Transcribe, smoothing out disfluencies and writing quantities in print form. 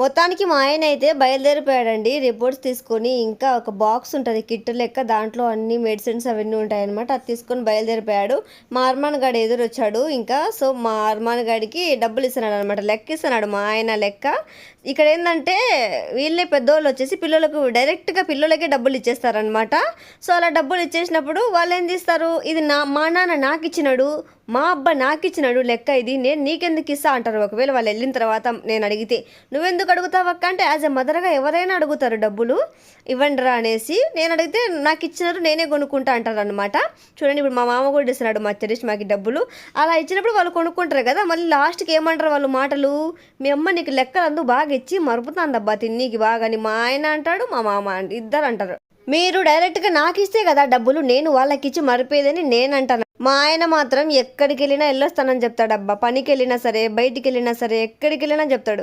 మొత్తానికి మా ఆయన అయితే బయలుదేరిపోయాడండి రిపోర్ట్స్ తీసుకొని. ఇంకా ఒక బాక్స్ ఉంటుంది కిట్ లెక్క, దాంట్లో అన్ని మెడిసిన్స్ అవన్నీ ఉంటాయన్నమాట. అది తీసుకొని బయలుదేరిపోయాడు. మా అర్మాన్ గాడు ఎదురొచ్చాడు. ఇంకా సో మా అర్మాన్ గాడికి డబ్బులు ఇస్తున్నాడు అనమాట, లెక్క ఇస్తున్నాడు మా ఆయన లెక్క. ఇక్కడ ఏంటంటే వీళ్ళే పెద్దోళ్ళు వచ్చేసి పిల్లలకు డైరెక్ట్గా పిల్లలకే డబ్బులు ఇచ్చేస్తారనమాట. సో అలా డబ్బులు ఇచ్చేసినప్పుడు వాళ్ళు ఏం తీస్తారు, ఇది మా నాన్న నాకు ఇచ్చినాడు, మా అబ్బా నాకు ఇచ్చినాడు లెక్క, ఇది నేను నీకెందుకు ఇస్తా అంటారు. ఒకవేళ వాళ్ళు వెళ్ళిన తర్వాత నేను అడిగితే నువ్వెందుకు అడుగుతావు అక్క అంటే, యాజ్ ఎ మదర్గా ఎవరైనా అడుగుతారు డబ్బులు ఇవ్వండిరా అనేసి. నేను అడిగితే నాకు ఇచ్చినారు నేనే కొనుక్కుంటా అంటారు అనమాట. చూడండి ఇప్పుడు మా మామ కూడా ఇస్తున్నాడు మా చెరీష్ మాకి డబ్బులు. అలా ఇచ్చినప్పుడు వాళ్ళు కొనుక్కుంటారు కదా, మళ్ళీ లాస్ట్కి ఏమంటారు వాళ్ళు మాటలు, మీ అమ్మ నీకు లెక్కలు అందు బాగా ఇచ్చి మరుపుతాందబ్బా తిన్నీకి బాగా అని మా ఆయన అంటాడు, మా మామ ఇద్దరు అంటారు. మీరు డైరెక్ట్గా నాకు ఇస్తే కదా డబ్బులు, నేను వాళ్ళకి ఇచ్చి మరిపోయేదని నేను అంటాను. మా ఆయన మాత్రం ఎక్కడికి వెళ్ళినా వెళ్ళొస్తానని చెప్తాడు. అబ్బా పనికి వెళ్ళినా సరే, బయటికి వెళ్ళినా సరే, ఎక్కడికి వెళ్ళినా చెప్తాడు.